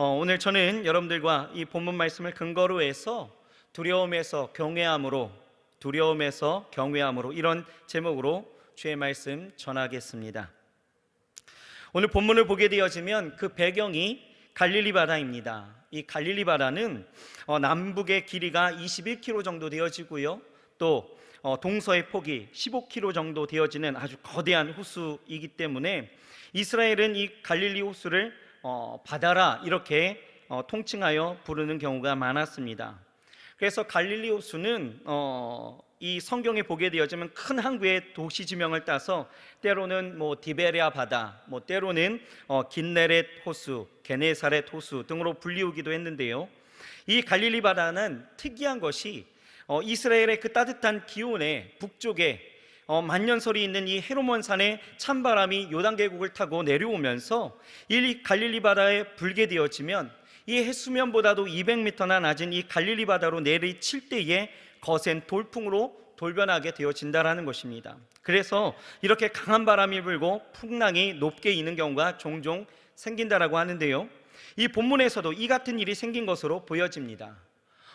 오늘 저는 여러분들과 이 본문 말씀을 근거로 해서 두려움에서 경외함으로, 두려움에서 경외함으로, 이런 제목으로 주의 말씀 전하겠습니다. 오늘 본문을 보게 되어지면 그 배경이 갈릴리 바다입니다. 이 갈릴리 바다는 남북의 길이가 21km 정도 되어지고요, 또 동서의 폭이 15km 정도 되어지는 아주 거대한 호수이기 때문에 이스라엘은 이 갈릴리 호수를 바다라 이렇게 통칭하여 부르는 경우가 많았습니다. 그래서 갈릴리 호수는 이 성경에 보게 되어지면 큰 항구의 도시 지명을 따서 때로는 디베레아 바다, 때로는 긴네렛 호수, 게네사렛 호수 등으로 불리우기도 했는데요, 이 갈릴리 바다는 특이한 것이 이스라엘의 그 따뜻한 기온에 북쪽에 만년설이 있는 이 헤르몬 산의 찬바람이 요단 계곡을 타고 내려오면서 이 갈릴리 바다에 불게 되어지면 이 해수면보다도 200m나 낮은 이 갈릴리 바다로 내리칠 때에 거센 돌풍으로 돌변하게 되어진다라는 것입니다. 그래서 이렇게 강한 바람이 불고 풍랑이 높게 이는 경우가 종종 생긴다라고 하는데요, 이 본문에서도 이 같은 일이 생긴 것으로 보여집니다.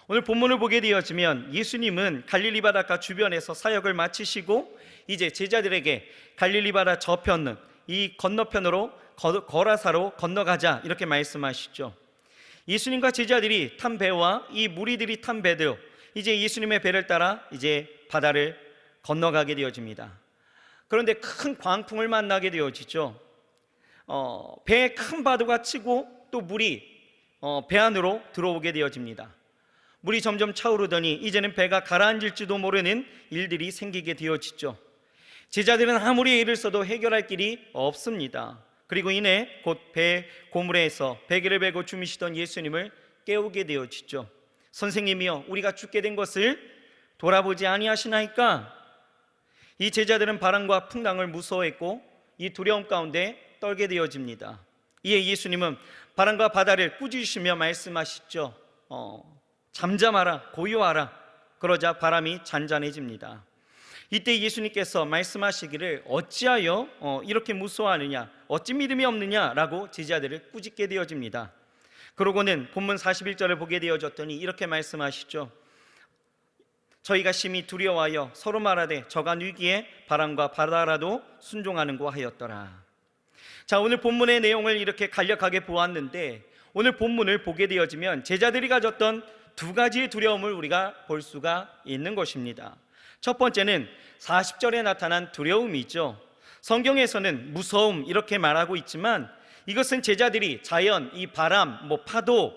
오늘 본문을 보게 되어지면 예수님은 갈릴리 바닷가 주변에서 사역을 마치시고 이제 제자들에게 갈릴리 바다 저편은 이 건너편으로 거라사로 건너가자 이렇게 말씀하시죠. 예수님과 제자들이 탄 배와 이 무리들이 탄 배도 이제 예수님의 배를 따라 이제 바다를 건너가게 되어집니다. 그런데 큰 광풍을 만나게 되어지죠. 배에 큰 파도가 치고 또 물이 배 안으로 들어오게 되어집니다. 물이 점점 차오르더니 이제는 배가 가라앉을지도 모르는 일들이 생기게 되어지죠. 제자들은 아무리 애를 써도 해결할 길이 없습니다. 그리고 이내 곧 배 고물에서 베개를 베고 주무시던 예수님을 깨우게 되어지죠. 선생님이여, 우리가 죽게 된 것을 돌아보지 아니하시나이까? 이 제자들은 바람과 풍랑을 무서워했고 이 두려움 가운데 떨게 되어집니다. 이에 예수님은 바람과 바다를 꾸짖으시며 말씀하시죠. 잠잠하라, 고요하라. 그러자 바람이 잔잔해집니다. 이때 예수님께서 말씀하시기를 어찌하여 이렇게 무서워하느냐, 어찌 믿음이 없느냐라고 제자들을 꾸짖게 되어집니다. 그러고는 본문 41절을 보게 되어졌더니 이렇게 말씀하시죠. 저희가 심히 두려워하여 서로 말하되 저간 위기에 바람과 바다라도 순종하는고 하였더라. 자, 오늘 본문의 내용을 이렇게 간략하게 보았는데 오늘 본문을 보게 되어지면 제자들이 가졌던 두 가지의 두려움을 우리가 볼 수가 있는 것입니다. 첫 번째는 40절에 나타난 두려움이죠. 성경에서는 무서움 이렇게 말하고 있지만 이것은 제자들이 자연, 이 바람, 파도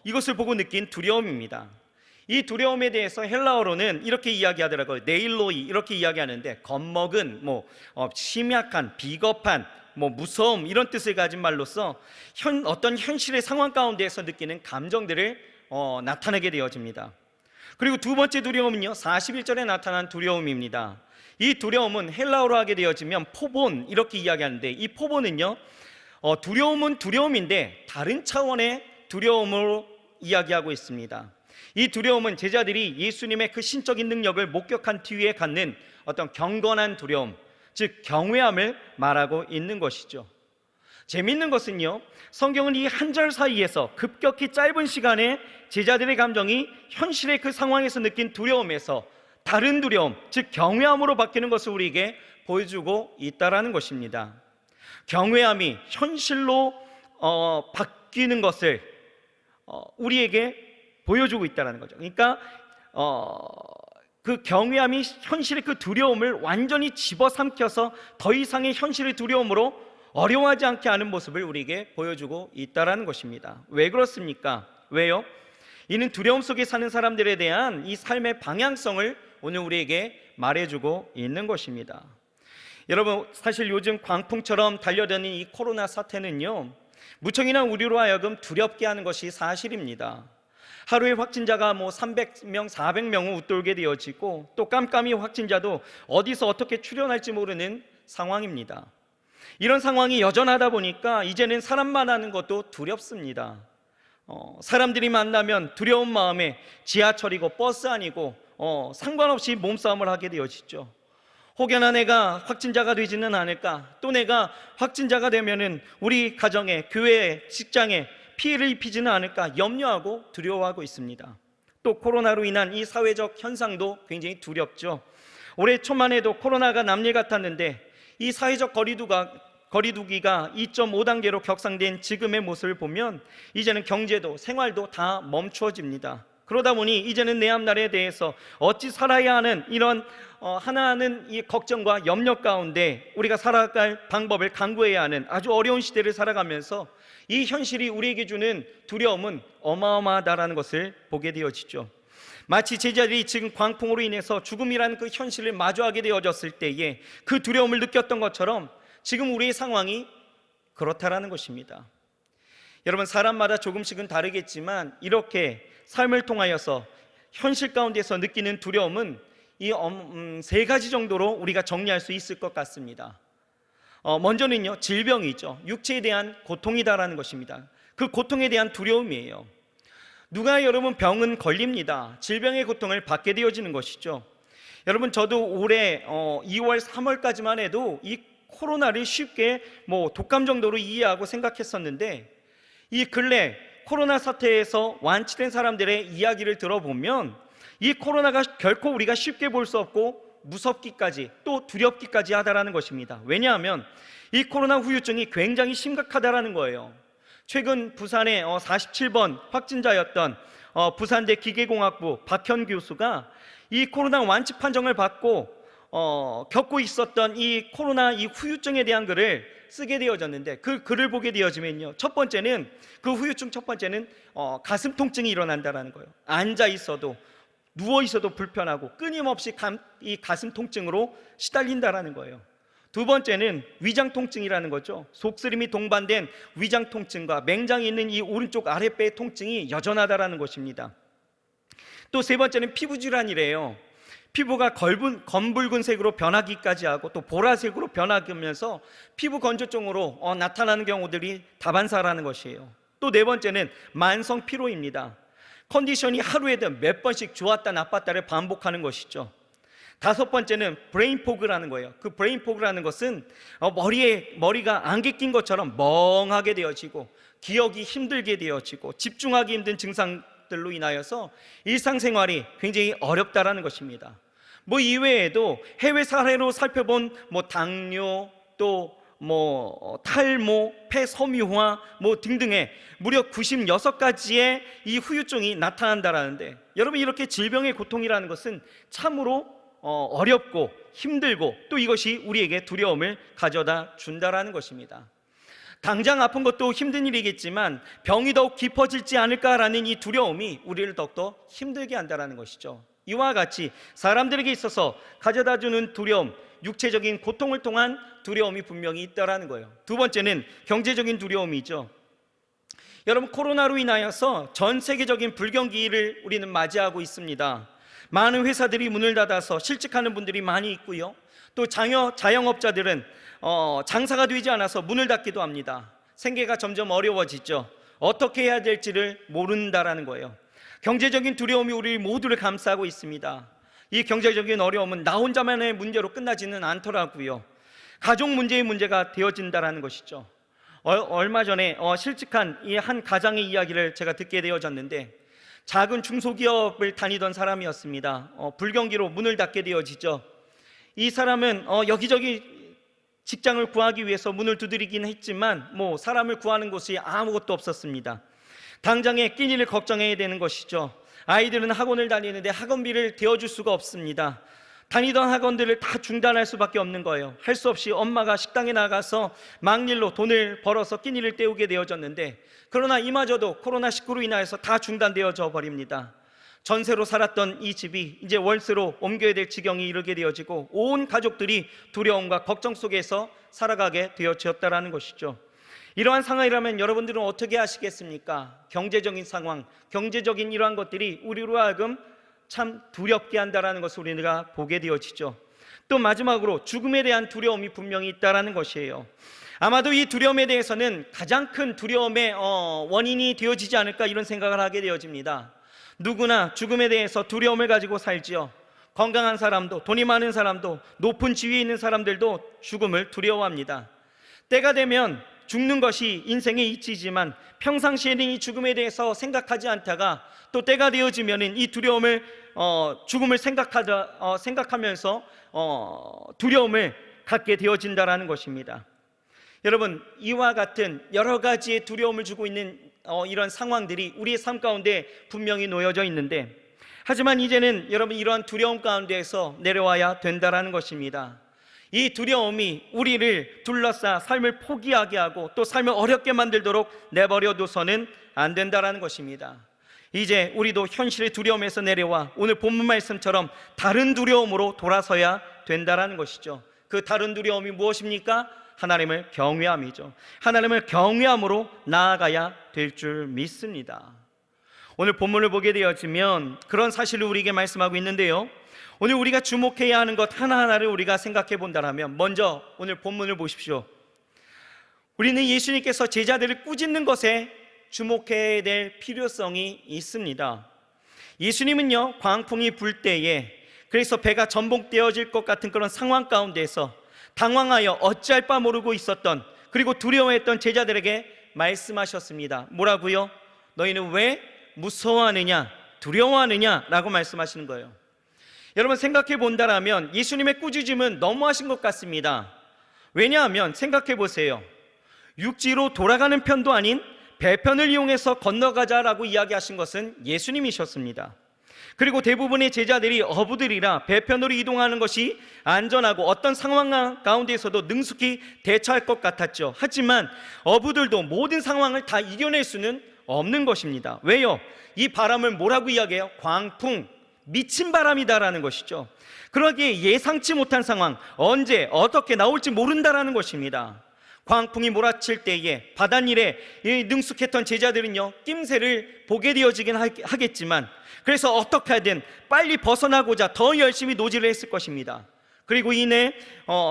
이것을 보고 느낀 두려움입니다. 이 두려움에 대해서 헬라어로는 이렇게 이야기하더라고요. 네일로이 이렇게 이야기하는데 겁먹은, 심약한, 비겁한, 무서움 이런 뜻을 가진 말로써 어떤 현실의 상황 가운데에서 느끼는 감정들을 나타내게 되어집니다. 그리고 두 번째 두려움은요, 41절에 나타난 두려움입니다. 이 두려움은 헬라어로 하게 되어지면 포본 이렇게 이야기하는데 이 포본은요, 두려움은 두려움인데 다른 차원의 두려움으로 이야기하고 있습니다. 이 두려움은 제자들이 예수님의 그 신적인 능력을 목격한 뒤에 갖는 어떤 경건한 두려움, 즉 경외함을 말하고 있는 것이죠. 재미있는 것은요, 성경은 이 한 절 사이에서 급격히 짧은 시간에 제자들의 감정이 현실의 그 상황에서 느낀 두려움에서 다른 두려움, 즉 경외함으로 바뀌는 것을 우리에게 보여주고 있다는 것입니다. 경외함이 현실로 바뀌는 것을 우리에게 보여주고 있다는 거죠. 그러니까 그 경외함이 현실의 그 두려움을 완전히 집어삼켜서 더 이상의 현실의 두려움으로 어려워하지 않게 하는 모습을 우리에게 보여주고 있다는 것입니다. 왜 그렇습니까? 왜요? 이는 두려움 속에 사는 사람들에 대한 이 삶의 방향성을 오늘 우리에게 말해주고 있는 것입니다. 여러분, 사실 요즘 광풍처럼 달려드는 이 코로나 사태는요, 무척이나 우리로 하여금 두렵게 하는 것이 사실입니다. 하루에 확진자가 300명, 400명을 웃돌게 되어지고 또 깜깜이 확진자도 어디서 어떻게 출현할지 모르는 상황입니다. 이런 상황이 여전하다 보니까 이제는 사람 만나는 것도 두렵습니다. 사람들이 만나면 두려운 마음에 지하철이고 버스 아니고 상관없이 몸싸움을 하게 되어지죠. 혹여나 내가 확진자가 되지는 않을까, 또 내가 확진자가 되면은 우리 가정에, 교회에, 직장에 피해를 입히지는 않을까 염려하고 두려워하고 있습니다. 또 코로나로 인한 이 사회적 현상도 굉장히 두렵죠. 올해 초만 해도 코로나가 남일 같았는데 이 사회적 거리두기가 2.5단계로 격상된 지금의 모습을 보면 이제는 경제도 생활도 다 멈추어집니다. 그러다 보니 이제는 내 앞날에 대해서 어찌 살아야 하는 이런 하나하는 이 걱정과 염려 가운데 우리가 살아갈 방법을 강구해야 하는 아주 어려운 시대를 살아가면서 이 현실이 우리에게 주는 두려움은 어마어마하다라는 것을 보게 되어지죠. 마치 제자들이 지금 광풍으로 인해서 죽음이라는 그 현실을 마주하게 되어졌을 때에 그 두려움을 느꼈던 것처럼 지금 우리의 상황이 그렇다라는 것입니다. 여러분, 사람마다 조금씩은 다르겠지만 이렇게 삶을 통하여서 현실 가운데서 느끼는 두려움은 이 세 가지 정도로 우리가 정리할 수 있을 것 같습니다. 먼저는요, 질병이죠. 육체에 대한 고통이다라는 것입니다. 그 고통에 대한 두려움이에요. 누가 여러분 병은 걸립니다. 질병의 고통을 받게 되어지는 것이죠. 여러분, 저도 올해 2월 3월까지만 해도 이 코로나를 쉽게 독감 정도로 이해하고 생각했었는데 이 근래 코로나 사태에서 완치된 사람들의 이야기를 들어보면 이 코로나가 결코 우리가 쉽게 볼 수 없고 무섭기까지 또 두렵기까지 하다라는 것입니다. 왜냐하면 이 코로나 후유증이 굉장히 심각하다라는 거예요. 최근 부산의 47번 확진자였던 부산대 기계공학부 박현 교수가 이 코로나 완치 판정을 받고 겪고 있었던 이 코로나 이 후유증에 대한 글을 쓰게 되어졌는데 그 글을 보게 되어지면요, 첫 번째는 그 후유증 첫 번째는 가슴 통증이 일어난다라는 거예요. 앉아 있어도 누워 있어도 불편하고 끊임없이 이 가슴 통증으로 시달린다라는 거예요. 두 번째는 위장 통증이라는 거죠. 속쓰림이 동반된 위장 통증과 맹장에 있는 이 오른쪽 아랫배의 통증이 여전하다라는 것입니다. 또 세 번째는 피부 질환이래요. 피부가 검붉은색으로 변하기까지 하고 또 보라색으로 변하면서 피부 건조증으로 나타나는 경우들이 다반사라는 것이에요. 또 네 번째는 만성 피로입니다. 컨디션이 하루에도 몇 번씩 좋았다 나빴다를 반복하는 것이죠. 다섯 번째는 브레인 포그라는 거예요. 그 브레인 포그라는 것은 머리가 안개 낀 것처럼 멍하게 되어지고 기억이 힘들게 되어지고 집중하기 힘든 증상들로 인하여서 일상생활이 굉장히 어렵다라는 것입니다. 이외에도 해외 사례로 살펴본 당뇨 또 탈모, 폐섬유화 등등의 무려 96가지의 이 후유증이 나타난다라는데 여러분, 이렇게 질병의 고통이라는 것은 참으로 어렵고 힘들고 또 이것이 우리에게 두려움을 가져다 준다라는 것입니다. 당장 아픈 것도 힘든 일이겠지만 병이 더욱 깊어질지 않을까라는 이 두려움이 우리를 더욱더 힘들게 한다라는 것이죠. 이와 같이 사람들에게 있어서 가져다주는 두려움, 육체적인 고통을 통한 두려움이 분명히 있다라는 거예요. 두 번째는 경제적인 두려움이죠. 여러분, 코로나로 인하여서 전 세계적인 불경기를 우리는 맞이하고 있습니다. 많은 회사들이 문을 닫아서 실직하는 분들이 많이 있고요. 또 자영업자들은 장사가 되지 않아서 문을 닫기도 합니다. 생계가 점점 어려워지죠. 어떻게 해야 될지를 모른다라는 거예요. 경제적인 두려움이 우리 모두를 감싸고 있습니다. 이 경제적인 어려움은 나 혼자만의 문제로 끝나지는 않더라고요. 가족 문제의 문제가 되어진다라는 것이죠. 얼마 전에 실직한 이 한 가장의 이야기를 제가 듣게 되어졌는데 작은 중소기업을 다니던 사람이었습니다. 불경기로 문을 닫게 되어지죠. 이 사람은 여기저기 직장을 구하기 위해서 문을 두드리긴 했지만 사람을 구하는 곳이 아무것도 없었습니다. 당장에 끼니를 걱정해야 되는 것이죠. 아이들은 학원을 다니는데 학원비를 대어줄 수가 없습니다. 다니던 학원들을 다 중단할 수밖에 없는 거예요. 할 수 없이 엄마가 식당에 나가서 막일로 돈을 벌어서 끼니를 때우게 되어졌는데 그러나 이마저도 코로나19로 인하여서 다 중단되어져 버립니다. 전세로 살았던 이 집이 이제 월세로 옮겨야 될 지경이 이르게 되어지고 온 가족들이 두려움과 걱정 속에서 살아가게 되어졌다라는 것이죠. 이러한 상황이라면 여러분들은 어떻게 하시겠습니까? 경제적인 상황, 경제적인 이러한 것들이 우리로 하여금 참 두렵게 한다는 것을 우리가 보게 되어지죠. 또 마지막으로 죽음에 대한 두려움이 분명히 있다는 것이에요. 아마도 이 두려움에 대해서는 가장 큰 두려움의 원인이 되어지지 않을까 이런 생각을 하게 되어집니다. 누구나 죽음에 대해서 두려움을 가지고 살지요. 건강한 사람도, 돈이 많은 사람도, 높은 지위에 있는 사람들도 죽음을 두려워합니다. 때가 되면 죽는 것이 인생의 이치지만 평상시에는 이 죽음에 대해서 생각하지 않다가 또 때가 되어지면은 이 두려움을 죽음을 생각하면서 두려움을 갖게 되어진다라는 것입니다. 여러분, 이와 같은 여러 가지의 두려움을 주고 있는 이런 상황들이 우리의 삶 가운데 분명히 놓여져 있는데, 하지만 이제는 여러분 이러한 두려움 가운데에서 내려와야 된다라는 것입니다. 이 두려움이 우리를 둘러싸 삶을 포기하게 하고 또 삶을 어렵게 만들도록 내버려 둬서는 안 된다라는 것입니다. 이제 우리도 현실의 두려움에서 내려와 오늘 본문 말씀처럼 다른 두려움으로 돌아서야 된다라는 것이죠. 그 다른 두려움이 무엇입니까? 하나님을 경외함이죠. 하나님을 경외함으로 나아가야 될 줄 믿습니다. 오늘 본문을 보게 되어지면 그런 사실을 우리에게 말씀하고 있는데요, 오늘 우리가 주목해야 하는 것 하나하나를 우리가 생각해 본다면, 먼저 오늘 본문을 보십시오. 우리는 예수님께서 제자들을 꾸짖는 것에 주목해야 될 필요성이 있습니다. 예수님은요, 광풍이 불 때에, 그래서 배가 전복되어질 것 같은 그런 상황 가운데서 당황하여 어찌할 바 모르고 있었던, 그리고 두려워했던 제자들에게 말씀하셨습니다. 뭐라고요? 너희는 왜 무서워하느냐, 두려워하느냐 라고 말씀하시는 거예요. 여러분, 생각해 본다면 예수님의 꾸짖음은 너무하신 것 같습니다. 왜냐하면 생각해 보세요. 육지로 돌아가는 편도 아닌 배편을 이용해서 건너가자라고 이야기하신 것은 예수님이셨습니다. 그리고 대부분의 제자들이 어부들이라 배편으로 이동하는 것이 안전하고 어떤 상황 가운데에서도 능숙히 대처할 것 같았죠. 하지만 어부들도 모든 상황을 다 이겨낼 수는 없는 것입니다. 왜요? 이 바람을 뭐라고 이야기해요? 광풍, 미친 바람이다라는 것이죠. 그러기에 예상치 못한 상황, 언제 어떻게 나올지 모른다라는 것입니다. 광풍이 몰아칠 때에 바닷일에 능숙했던 제자들은요, 낌새를 보게 되어지긴 하겠지만, 그래서 어떻게 하든 빨리 벗어나고자 더 열심히 노질을 했을 것입니다. 그리고 이내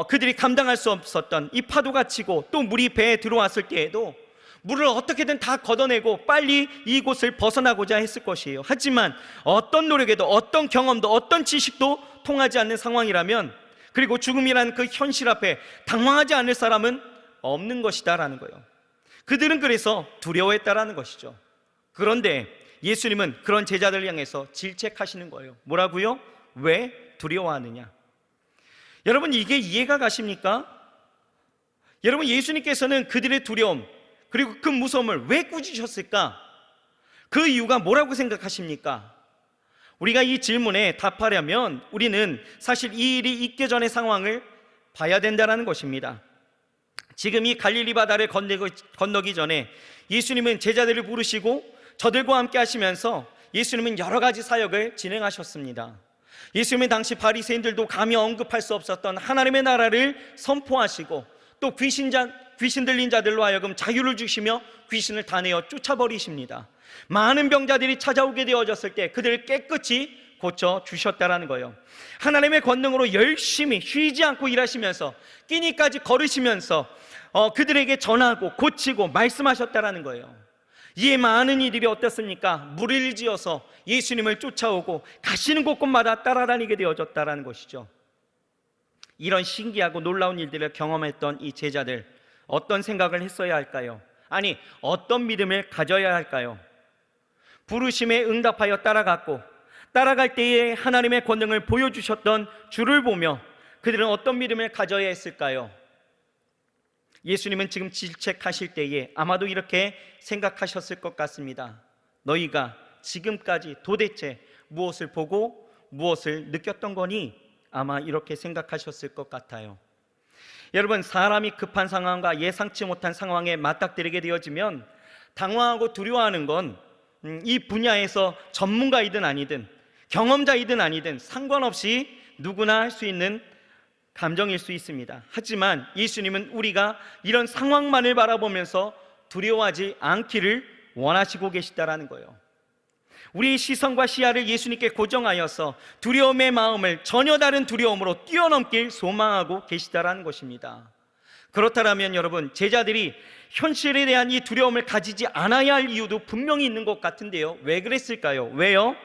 그들이 감당할 수 없었던 이 파도가 치고 또 물이 배에 들어왔을 때에도 물을 어떻게든 다 걷어내고 빨리 이곳을 벗어나고자 했을 것이에요. 하지만 어떤 노력에도 어떤 경험도 어떤 지식도 통하지 않는 상황이라면, 그리고 죽음이라는 그 현실 앞에 당황하지 않을 사람은 없는 것이다라는 거예요. 그들은 그래서 두려워했다라는 것이죠. 그런데 예수님은 그런 제자들을 향해서 질책하시는 거예요. 뭐라고요? 왜 두려워하느냐? 여러분, 이게 이해가 가십니까? 여러분, 예수님께서는 그들의 두려움, 그리고 그 무서움을 왜 꾸짖으셨을까? 그 이유가 뭐라고 생각하십니까? 우리가 이 질문에 답하려면 우리는 사실 이 일이 있기 전의 상황을 봐야 된다는 것입니다. 지금 이 갈릴리 바다를 건너기 전에 예수님은 제자들을 부르시고 저들과 함께 하시면서 예수님은 여러 가지 사역을 진행하셨습니다. 예수님은 당시 바리새인들도 감히 언급할 수 없었던 하나님의 나라를 선포하시고, 또 귀신 들린 자들로 하여금 자유를 주시며 귀신을 다 내어 쫓아버리십니다. 많은 병자들이 찾아오게 되어졌을 때 그들을 깨끗이 고쳐주셨다라는 거예요. 하나님의 권능으로 열심히 쉬지 않고 일하시면서 끼니까지 걸으시면서 그들에게 전하고 고치고 말씀하셨다라는 거예요. 이 많은 이들이 어떻습니까? 무리를 지어서 예수님을 쫓아오고 가시는 곳곳마다 따라다니게 되어졌다라는 것이죠. 이런 신기하고 놀라운 일들을 경험했던 이 제자들, 어떤 생각을 했어야 할까요? 아니, 어떤 믿음을 가져야 할까요? 부르심에 응답하여 따라갔고, 따라갈 때에 하나님의 권능을 보여주셨던 주를 보며 그들은 어떤 믿음을 가져야 했을까요? 예수님은 지금 질책하실 때에 아마도 이렇게 생각하셨을 것 같습니다. 너희가 지금까지 도대체 무엇을 보고 무엇을 느꼈던 거니? 아마 이렇게 생각하셨을 것 같아요. 여러분, 사람이 급한 상황과 예상치 못한 상황에 맞닥뜨리게 되어지면 당황하고 두려워하는 건 이 분야에서 전문가이든 아니든 경험자이든 아니든 상관없이 누구나 할 수 있는 감정일 수 있습니다. 하지만 예수님은 우리가 이런 상황만을 바라보면서 두려워하지 않기를 원하시고 계시다라는 거예요. 우리의 시선과 시야를 예수님께 고정하여서 두려움의 마음을 전혀 다른 두려움으로 뛰어넘길 소망하고 계시다라는 것입니다. 그렇다면 여러분, 제자들이 현실에 대한 이 두려움을 가지지 않아야 할 이유도 분명히 있는 것 같은데요, 왜 그랬을까요? 왜요?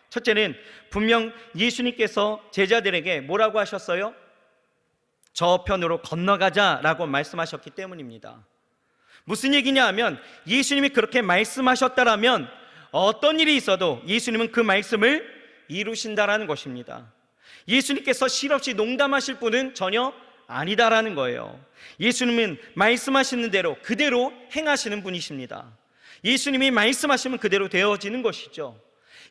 첫째는 분명 예수님께서 제자들에게 뭐라고 하셨어요? 저편으로 건너가자라고 말씀하셨기 때문입니다. 무슨 얘기냐 하면 예수님이 그렇게 말씀하셨다라면 어떤 일이 있어도 예수님은 그 말씀을 이루신다라는 것입니다. 예수님께서 실없이 농담하실 분은 전혀 아니다라는 거예요. 예수님은 말씀하시는 대로 그대로 행하시는 분이십니다. 예수님이 말씀하시면 그대로 되어지는 것이죠.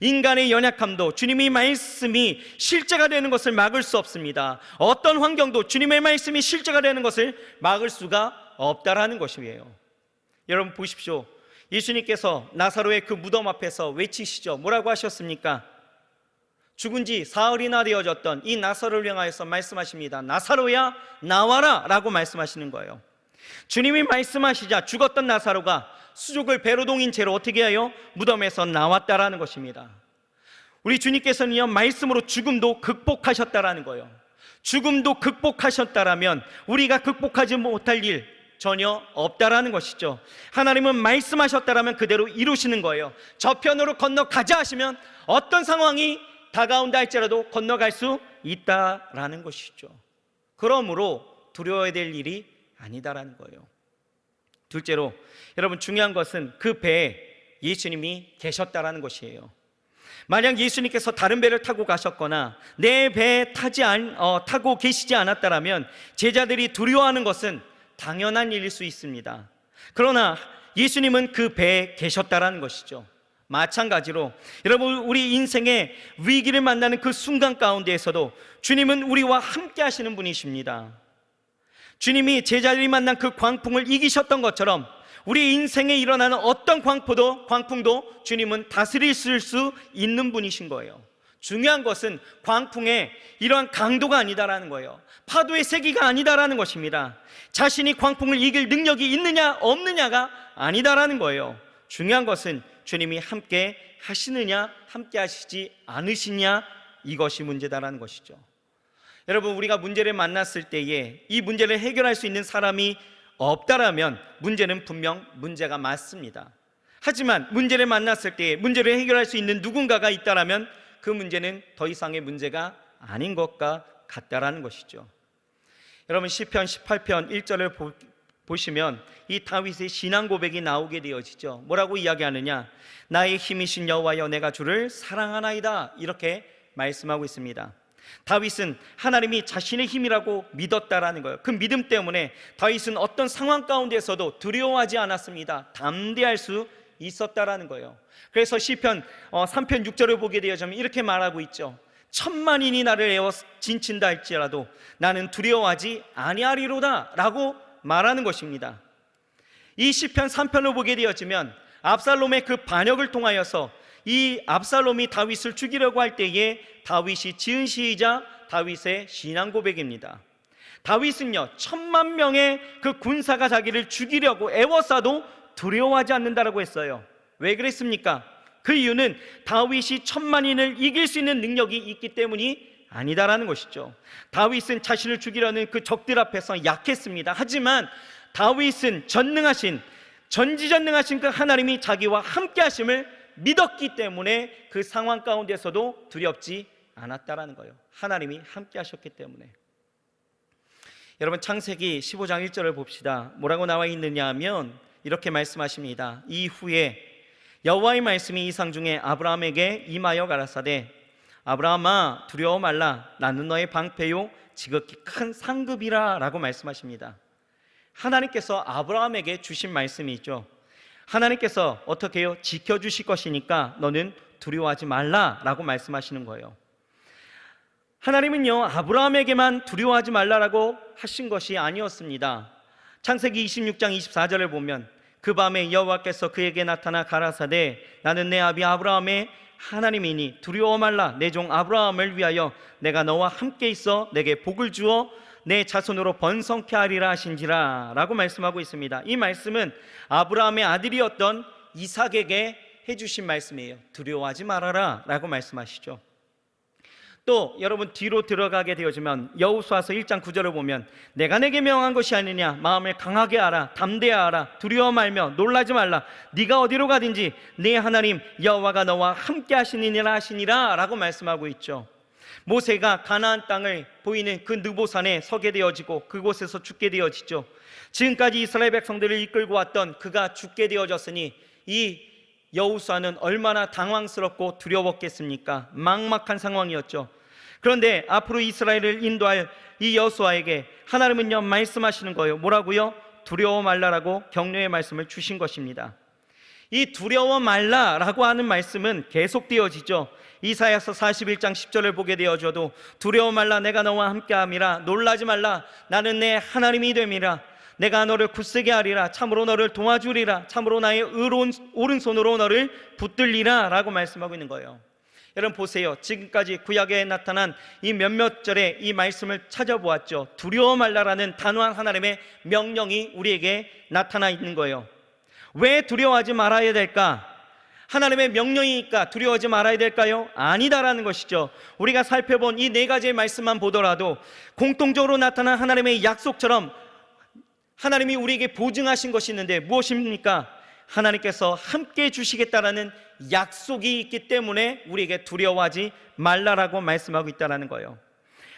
인간의 연약함도 주님의 말씀이 실제가 되는 것을 막을 수 없습니다. 어떤 환경도 주님의 말씀이 실제가 되는 것을 막을 수가 없다라는 것이에요. 여러분 보십시오. 예수님께서 나사로의 그 무덤 앞에서 외치시죠. 뭐라고 하셨습니까? 죽은 지 사흘이나 되어졌던 이 나사로를 향하여서 말씀하십니다. 나사로야 나와라 라고 말씀하시는 거예요. 주님이 말씀하시자 죽었던 나사로가 수족을 배로 동인 채로 어떻게 하여 무덤에서 나왔다라는 것입니다. 우리 주님께서는요 말씀으로 죽음도 극복하셨다라는 거예요. 죽음도 극복하셨다라면 우리가 극복하지 못할 일 전혀 없다라는 것이죠. 하나님은 말씀하셨다라면 그대로 이루시는 거예요. 저편으로 건너가자 하시면 어떤 상황이 다가온다 할지라도 건너갈 수 있다라는 것이죠. 그러므로 두려워야 될 일이 아니다라는 거예요. 둘째로 여러분 중요한 것은 그 배에 예수님이 계셨다라는 것이에요. 만약 예수님께서 다른 배를 타고 가셨거나 내 배에 타고 계시지 않았다라면 제자들이 두려워하는 것은 당연한 일일 수 있습니다. 그러나 예수님은 그 배에 계셨다라는 것이죠. 마찬가지로 여러분 우리 인생의 위기를 만나는 그 순간 가운데에서도 주님은 우리와 함께 하시는 분이십니다. 주님이 제자들이 만난 그 광풍을 이기셨던 것처럼 우리 인생에 일어나는 어떤 광풍도 주님은 다스릴 수 있는 분이신 거예요. 중요한 것은 광풍의 이러한 강도가 아니다라는 거예요. 파도의 세기가 아니다라는 것입니다. 자신이 광풍을 이길 능력이 있느냐 없느냐가 아니다라는 거예요. 중요한 것은 주님이 함께 하시느냐 함께 하시지 않으시냐 이것이 문제다라는 것이죠. 여러분 우리가 문제를 만났을 때에 이 문제를 해결할 수 있는 사람이 없다라면 문제는 분명 문제가 맞습니다. 하지만 문제를 만났을 때에 문제를 해결할 수 있는 누군가가 있다라면 그 문제는 더 이상의 문제가 아닌 것과 같다라는 것이죠. 여러분 시편 18편 1절을 보시면 이 다윗의 신앙 고백이 나오게 되어지죠. 뭐라고 이야기하느냐? 나의 힘이신 여호와여 내가 주를 사랑하나이다 이렇게 말씀하고 있습니다. 다윗은 하나님이 자신의 힘이라고 믿었다라는 거예요. 그 믿음 때문에 다윗은 어떤 상황 가운데서도 두려워하지 않았습니다. 담대할 수 있었다라는 거예요. 그래서 시편 3편 6절을 보게 되어지면 이렇게 말하고 있죠. 천만인이 나를 에워 진친다 할지라도 나는 두려워하지 아니하리로다 라고 말하는 것입니다. 이 시편 3편을 보게 되어지면 압살롬의 그 반역을 통하여서 이 압살롬이 다윗을 죽이려고 할 때에 다윗이 지은 시이자 다윗의 신앙 고백입니다. 다윗은요 10,000명의 그 군사가 자기를 죽이려고 애워싸도 두려워하지 않는다라고 했어요. 왜 그랬습니까? 그 이유는 다윗이 10,000만인을 이길 수 있는 능력이 있기 때문이 아니다라는 것이죠. 다윗은 자신을 죽이려는 그 적들 앞에서 약했습니다. 하지만 다윗은 전지전능하신 그 하나님이 자기와 함께 하심을 믿었기 때문에 그 상황 가운데서도 두렵지 않았다라는 거예요. 하나님이 함께 하셨기 때문에. 여러분 창세기 15장 1절을 봅시다. 뭐라고 나와 있느냐 하면 이렇게 말씀하십니다. 이후에 여호와의 말씀이 이상 중에 아브라함에게 임하여 가라사대 아브라함아 두려워 말라 나는 너의 방패요 지극히 큰 상급이라 라고 말씀하십니다. 하나님께서 아브라함에게 주신 말씀이 있죠. 하나님께서 어떻게 해요? 지켜주실 것이니까 너는 두려워하지 말라 라고 말씀하시는 거예요. 하나님은요 아브라함에게만 두려워하지 말라라고 하신 것이 아니었습니다. 창세기 26장 24절을 보면 그 밤에 여호와께서 그에게 나타나 가라사대 나는 내 아비 아브라함의 하나님이니 두려워 말라 내 종 아브라함을 위하여 내가 너와 함께 있어 내게 복을 주어 내 자손으로 번성케 하리라 하신지라 라고 말씀하고 있습니다. 이 말씀은 아브라함의 아들이었던 이삭에게 해주신 말씀이에요. 두려워하지 말아라 라고 말씀하시죠. 또 여러분 뒤로 들어가게 되어지면 여호수아서 1장 9절을 보면 내가 내게 명한 것이 아니냐 마음을 강하게 하라 담대하라 두려워 말며 놀라지 말라 네가 어디로 가든지 네 하나님 여호와가 너와 함께 하시니라 하시니라 라고 말씀하고 있죠. 모세가 가나안 땅을 보이는 그 느보산에 서게 되어지고 그곳에서 죽게 되어지죠. 지금까지 이스라엘 백성들을 이끌고 왔던 그가 죽게 되어졌으니 이 여호수아는 얼마나 당황스럽고 두려웠겠습니까? 막막한 상황이었죠. 그런데 앞으로 이스라엘을 인도할 이 여호수아에게 하나님은요 말씀하시는 거예요. 뭐라고요? 두려워 말라라고 격려의 말씀을 주신 것입니다. 이 두려워 말라라고 하는 말씀은 계속되어지죠. 이사야서 41장 10절을 보게 되어져도 두려워 말라, 내가 너와 함께함이라. 놀라지 말라, 나는 내 하나님이 됨이라. 내가 너를 굳세게 하리라. 참으로 너를 도와주리라. 참으로 나의 의로운 오른손으로 너를 붙들리라 라고 말씀하고 있는 거예요. 여러분 보세요. 지금까지 구약에 나타난 이 몇몇 절의 이 말씀을 찾아보았죠. 두려워 말라라는 단호한 하나님의 명령이 우리에게 나타나 있는 거예요. 왜 두려워하지 말아야 될까? 하나님의 명령이니까 두려워하지 말아야 될까요? 아니다라는 것이죠. 우리가 살펴본 이 네 가지의 말씀만 보더라도 공통적으로 나타난 하나님의 약속처럼 하나님이 우리에게 보증하신 것이 있는데 무엇입니까? 하나님께서 함께 주시겠다라는 약속이 있기 때문에 우리에게 두려워하지 말라라고 말씀하고 있다는 거예요.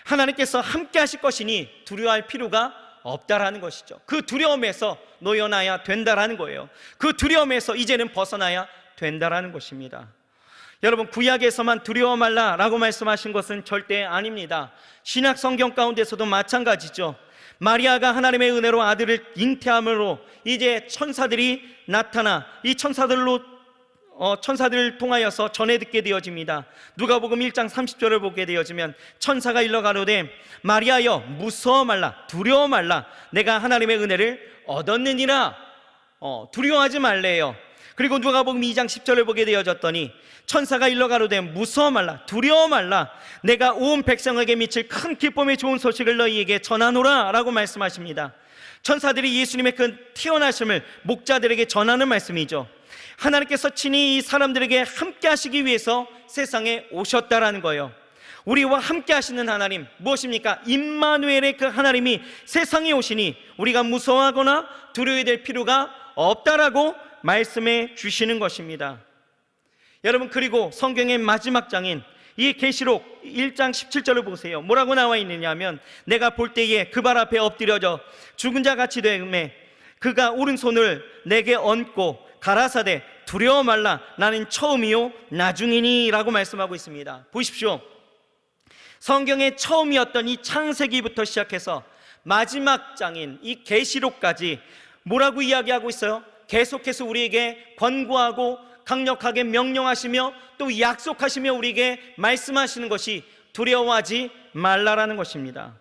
하나님께서 함께 하실 것이니 두려워할 필요가 없다라는 것이죠. 그 두려움에서 놓여나야 된다라는 거예요. 그 두려움에서 이제는 벗어나야 된다라는 것입니다. 여러분 구약에서만 두려워 말라라고 말씀하신 것은 절대 아닙니다. 신약 성경 가운데서도 마찬가지죠. 마리아가 하나님의 은혜로 아들을 잉태함으로 이제 천사들이 나타나 이 천사들을 통하여서 전해 듣게 되어집니다. 누가복음 1장 30절을 보게 되어지면 천사가 일러 가로되 마리아여 무서워 말라, 두려워 말라, 내가 하나님의 은혜를 얻었느니라. 두려워하지 말래요. 그리고 누가복음 2장 10절을 보게 되어졌더니 천사가 일러 가로되 무서워 말라, 두려워 말라, 내가 온 백성에게 미칠 큰 기쁨의 좋은 소식을 너희에게 전하노라 라고 말씀하십니다. 천사들이 예수님의 그 태어나심을 목자들에게 전하는 말씀이죠. 하나님께서 친히 이 사람들에게 함께 하시기 위해서 세상에 오셨다라는 거예요. 우리와 함께 하시는 하나님 무엇입니까? 임마누엘의 그 하나님이 세상에 오시니 우리가 무서워하거나 두려워야 될 필요가 없다라고 말씀해 주시는 것입니다. 여러분 그리고 성경의 마지막 장인 이 계시록 1장 17절을 보세요. 뭐라고 나와 있느냐 하면 내가 볼 때에 그 발 앞에 엎드려져 죽은 자 같이 되매 그가 오른손을 내게 얹고 가라사대 두려워 말라, 나는 처음이요 나중이니 라고 말씀하고 있습니다. 보십시오. 성경의 처음이었던 이 창세기부터 시작해서 마지막 장인 이 계시록까지 뭐라고 이야기하고 있어요? 계속해서 우리에게 권고하고 강력하게 명령하시며 또 약속하시며 우리에게 말씀하시는 것이 두려워하지 말라라는 것입니다.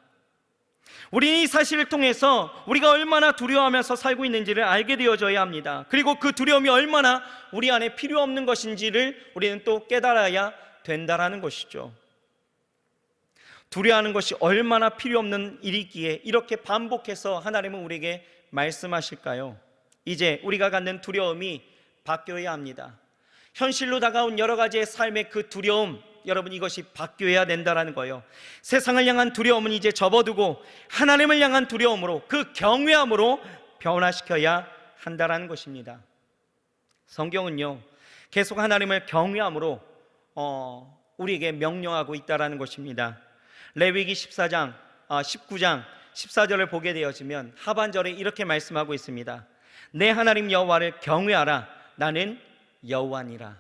우리는 이 사실을 통해서 우리가 얼마나 두려워하면서 살고 있는지를 알게 되어져야 합니다. 그리고 그 두려움이 얼마나 우리 안에 필요 없는 것인지를 우리는 또 깨달아야 된다라는 것이죠. 두려워하는 것이 얼마나 필요 없는 일이기에 이렇게 반복해서 하나님은 우리에게 말씀하실까요? 이제 우리가 갖는 두려움이 바뀌어야 합니다. 현실로 다가온 여러 가지의 삶의 그 두려움, 여러분 이것이 바뀌어야 된다는 거예요. 세상을 향한 두려움은 이제 접어두고 하나님을 향한 두려움으로 그 경외함으로 변화시켜야 한다는 것입니다. 성경은요 계속 하나님을 경외함으로 우리에게 명령하고 있다는 것입니다. 레위기 19장 14절을 보게 되어지면 하반절에 이렇게 말씀하고 있습니다. 내 하나님 여호와를 경외하라, 나는 여호와니라.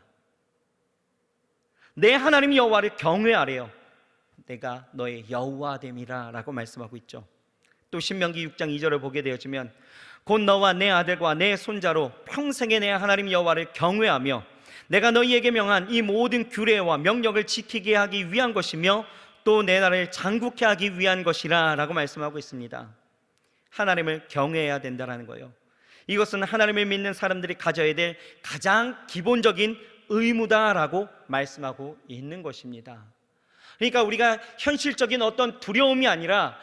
내 하나님 여호와를 경외하래요. 내가 너의 여호와됨이라 라고 말씀하고 있죠. 또 신명기 6장 2절을 보게 되어지면 곧 너와 내 아들과 내 손자로 평생에 내 하나님 여호와를 경외하며 내가 너희에게 명한 이 모든 규례와 명령을 지키게 하기 위한 것이며 또 내 나라를 장국케 하기 위한 것이라 라고 말씀하고 있습니다. 하나님을 경외해야 된다는 거예요. 이것은 하나님을 믿는 사람들이 가져야 될 가장 기본적인 의무다라고 말씀하고 있는 것입니다. 그러니까 우리가 현실적인 어떤 두려움이 아니라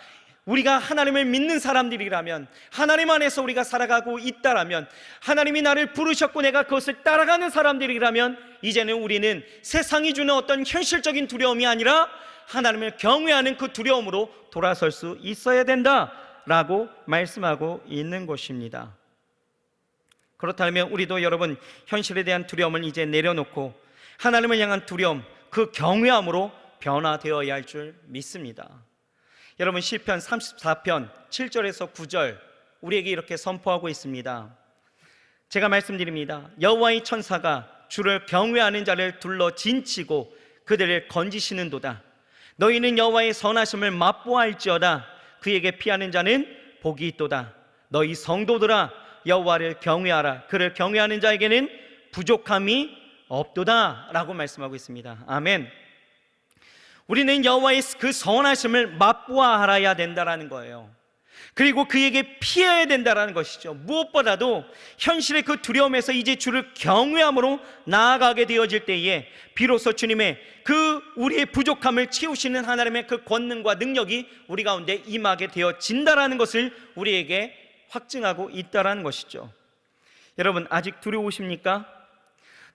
우리가 하나님을 믿는 사람들이라면, 하나님 안에서 우리가 살아가고 있다라면, 하나님이 나를 부르셨고 내가 그것을 따라가는 사람들이라면 이제는 우리는 세상이 주는 어떤 현실적인 두려움이 아니라 하나님을 경외하는 그 두려움으로 돌아설 수 있어야 된다라고 말씀하고 있는 것입니다. 그렇다면 우리도 여러분 현실에 대한 두려움을 이제 내려놓고 하나님을 향한 두려움, 그 경외함으로 변화되어야 할 줄 믿습니다. 여러분, 시편 34편 7절에서 9절 우리에게 이렇게 선포하고 있습니다. 제가 말씀드립니다. 여호와의 천사가 주를 경외하는 자를 둘러 진치고 그들을 건지시는도다. 너희는 여호와의 선하심을 맛보아할지어다. 그에게 피하는 자는 복이 있도다. 너희 성도들아, 여호와를 경외하라. 그를 경외하는 자에게는 부족함이 없도다 라고 말씀하고 있습니다. 아멘. 우리는 여호와의 그 선하심을 맛보아 알아야 된다라는 거예요. 그리고 그에게 피해야 된다라는 것이죠. 무엇보다도 현실의 그 두려움에서 이제 주를 경외함으로 나아가게 되어질 때에 비로소 주님의 그 우리의 부족함을 채우시는 하나님의 그 권능과 능력이 우리 가운데 임하게 되어진다라는 것을 우리에게 확증하고 있다라는 것이죠. 여러분, 아직 두려우십니까?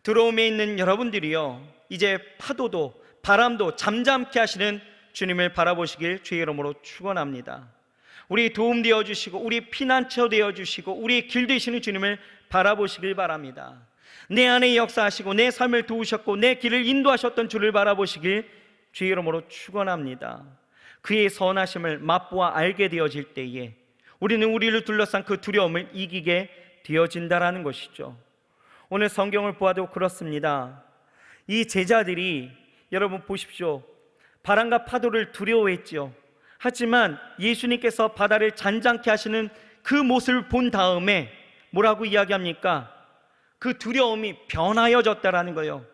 두려움에 있는 여러분들이요, 이제 파도도 바람도 잠잠케 하시는 주님을 바라보시길 주의 이름으로 축원합니다. 우리 도움 되어 주시고 우리 피난처 되어 주시고 우리 길 되시는 주님을 바라보시길 바랍니다. 내 안에 역사하시고 내 삶을 도우셨고 내 길을 인도하셨던 주를 바라보시길 주의 이름으로 축원합니다. 그의 선하심을 맛보아 알게 되어질 때에 우리는 우리를 둘러싼 그 두려움을 이기게 되어진다라는 것이죠. 오늘 성경을 보아도 그렇습니다. 이 제자들이, 여러분 보십시오, 바람과 파도를 두려워했죠. 하지만 예수님께서 바다를 잔잔케 하시는 그 모습을 본 다음에 뭐라고 이야기합니까? 그 두려움이 변하여졌다라는 거예요.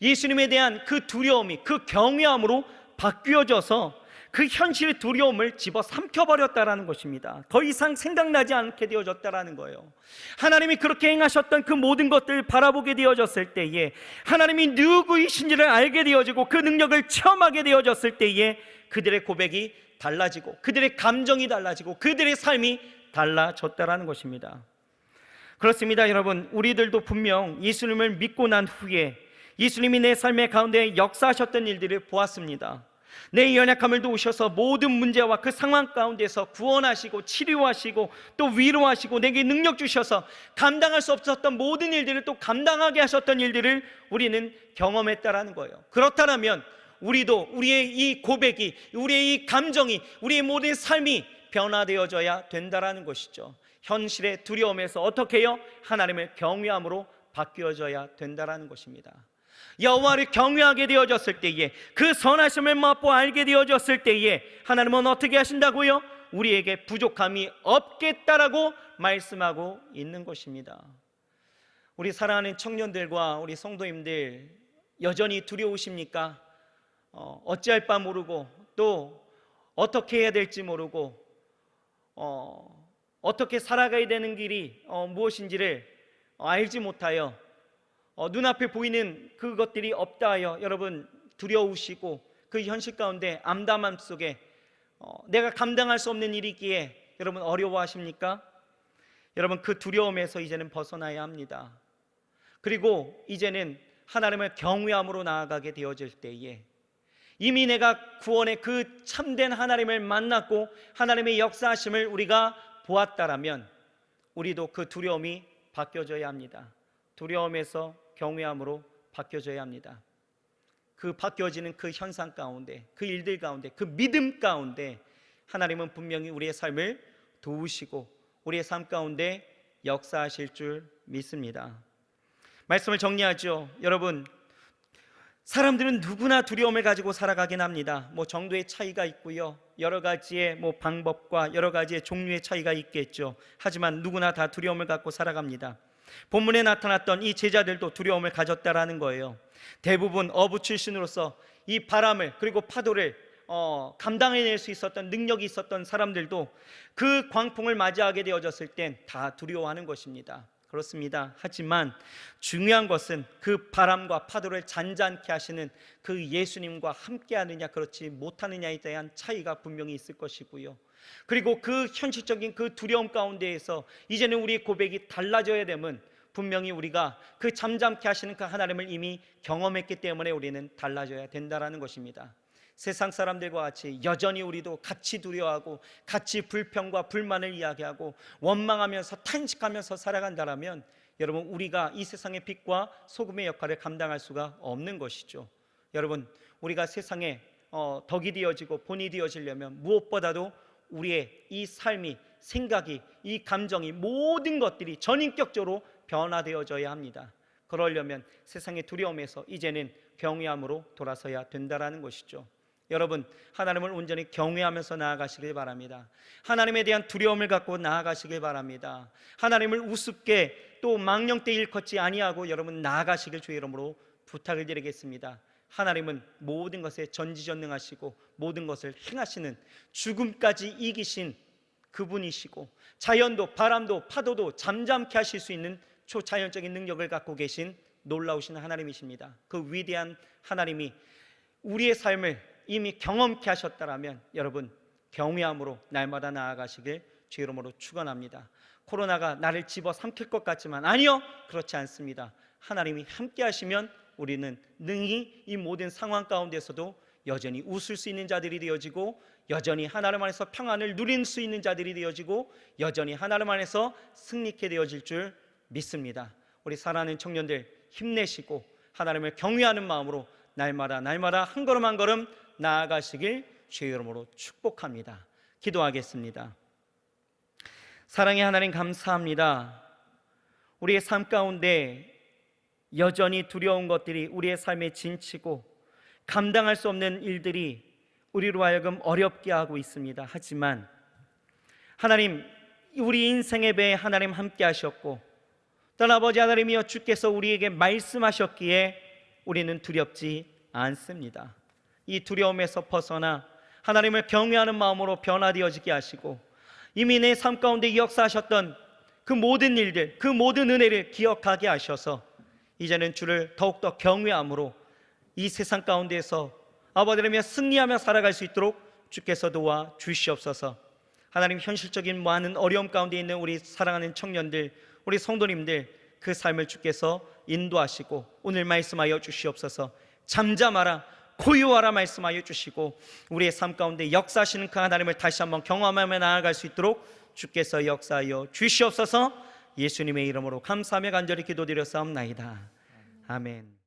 예수님에 대한 그 두려움이 그 경외함으로 바뀌어져서 그 현실의 두려움을 집어삼켜버렸다라는 것입니다. 더 이상 생각나지 않게 되어졌다라는 거예요. 하나님이 그렇게 행하셨던 그 모든 것들을 바라보게 되어졌을 때에, 하나님이 누구이신지를 알게 되어지고 그 능력을 체험하게 되어졌을 때에 그들의 고백이 달라지고 그들의 감정이 달라지고 그들의 삶이 달라졌다라는 것입니다. 그렇습니다. 여러분, 우리들도 분명 예수님을 믿고 난 후에 예수님이 내 삶의 가운데 역사하셨던 일들을 보았습니다. 내 연약함을 도우셔서 모든 문제와 그 상황 가운데서 구원하시고 치료하시고 또 위로하시고 내게 능력 주셔서 감당할 수 없었던 모든 일들을 또 감당하게 하셨던 일들을 우리는 경험했다라는 거예요. 그렇다면 우리도 우리의 이 고백이, 우리의 이 감정이, 우리의 모든 삶이 변화되어져야 된다라는 것이죠. 현실의 두려움에서 어떻게 해요? 하나님을 경외함으로 바뀌어져야 된다라는 것입니다. 여호와를 경외하게 되어졌을 때에, 그 선하심을 맛보아 알게 되어졌을 때에 하나님은 어떻게 하신다고요? 우리에게 부족함이 없겠다라고 말씀하고 있는 것입니다. 우리 사랑하는 청년들과 우리 성도님들, 여전히 두려우십니까? 어찌할 바 모르고 또 어떻게 해야 될지 모르고 어떻게 살아가야 되는 길이 무엇인지를 알지 못하여 눈앞에 보이는 그것들이 없다 하여 여러분 두려우시고 그 현실 가운데 암담함 속에 내가 감당할 수 없는 일이기에 여러분 어려워하십니까? 여러분, 그 두려움에서 이제는 벗어나야 합니다. 그리고 이제는 하나님을 경외함으로 나아가게 되어질 때에 이미 내가 구원의 그 참된 하나님을 만났고 하나님의 역사하심을 우리가 보았다라면 우리도 그 두려움이 바뀌어져야 합니다. 두려움에서 경외함으로 바뀌어져야 합니다. 그 바뀌어지는 그 현상 가운데, 그 일들 가운데, 그 믿음 가운데 하나님은 분명히 우리의 삶을 도우시고 우리의 삶 가운데 역사하실 줄 믿습니다. 말씀을 정리하죠. 여러분, 사람들은 누구나 두려움을 가지고 살아가긴 합니다. 정도의 차이가 있고요, 여러 가지의 방법과 여러 가지의 종류의 차이가 있겠죠. 하지만 누구나 다 두려움을 갖고 살아갑니다. 본문에 나타났던 이 제자들도 두려움을 가졌다라는 거예요. 대부분 어부 출신으로서 이 바람을 그리고 파도를 감당해낼 수 있었던 능력이 있었던 사람들도 그 광풍을 맞이하게 되어졌을 땐 다 두려워하는 것입니다. 그렇습니다. 하지만 중요한 것은 그 바람과 파도를 잔잔케 하시는 그 예수님과 함께하느냐 그렇지 못하느냐에 대한 차이가 분명히 있을 것이고요, 그리고 그 현실적인 그 두려움 가운데에서 이제는 우리의 고백이 달라져야 되면 분명히 우리가 그 잠잠케 하시는 그 하나님을 이미 경험했기 때문에 우리는 달라져야 된다는 것입니다. 세상 사람들과 같이 여전히 우리도 같이 두려워하고 같이 불평과 불만을 이야기하고 원망하면서 탄식하면서 살아간다면 여러분, 우리가 이 세상의 빛과 소금의 역할을 감당할 수가 없는 것이죠. 여러분, 우리가 세상에 덕이 되어지고 본이 되어지려면 무엇보다도 우리의 이 삶이, 생각이, 이 감정이, 모든 것들이 전인격적으로 변화되어져야 합니다. 그러려면 세상의 두려움에서 이제는 경외함으로 돌아서야 된다라는 것이죠. 여러분, 하나님을 온전히 경외하면서 나아가시길 바랍니다. 하나님에 대한 두려움을 갖고 나아가시길 바랍니다. 하나님을 우습게 또 망령되이 일컫지 아니하고 여러분 나아가시길 주의 이름으로 부탁을 드리겠습니다. 하나님은 모든 것에 전지전능하시고 모든 것을 행하시는, 죽음까지 이기신 그분이시고 자연도 바람도 파도도 잠잠케 하실 수 있는 초자연적인 능력을 갖고 계신 놀라우신 하나님이십니다. 그 위대한 하나님이 우리의 삶을 이미 경험케 하셨다라면 여러분, 경외함으로 날마다 나아가시길 주의 이름으로 축원합니다. 코로나가 나를 집어삼킬 것 같지만 아니요, 그렇지 않습니다. 하나님이 함께 하시면 우리는 능히 이 모든 상황 가운데서도 여전히 웃을 수 있는 자들이 되어지고, 여전히 하나님 안에서 평안을 누릴 수 있는 자들이 되어지고, 여전히 하나님 안에서 승리케 되어질 줄 믿습니다. 우리 사랑하는 청년들, 힘내시고 하나님을 경외하는 마음으로 날마다 한 걸음 한 걸음 나아가시길 주의 이름으로 축복합니다. 기도하겠습니다. 사랑의 하나님, 감사합니다. 우리의 삶 가운데 여전히 두려운 것들이 우리의 삶에 진치고 감당할 수 없는 일들이 우리로 하여금 어렵게 하고 있습니다. 하지만 하나님, 우리 인생의 배에 하나님 함께 하셨고 또한 아버지 하나님이여, 주께서 우리에게 말씀하셨기에 우리는 두렵지 않습니다. 이 두려움에서 벗어나 하나님을 경외하는 마음으로 변화되어지게 하시고, 이미 내 삶 가운데 역사하셨던 그 모든 일들, 그 모든 은혜를 기억하게 하셔서 이제는 주를 더욱더 경외함으로 이 세상 가운데에서 아버지 하나님의 승리하며 살아갈 수 있도록 주께서 도와 주시옵소서. 하나님, 현실적인 많은 어려움 가운데 있는 우리 사랑하는 청년들, 우리 성도님들, 그 삶을 주께서 인도하시고 오늘 말씀하여 주시옵소서. 잠잠하라, 고요하라 말씀하여 주시고 우리의 삶 가운데 역사하시는 그 하나님을 다시 한번 경험하며 나아갈 수 있도록 주께서 역사하여 주시옵소서. 예수님의 이름으로 감사하며 간절히 기도드렸사옵나이다. 아멘.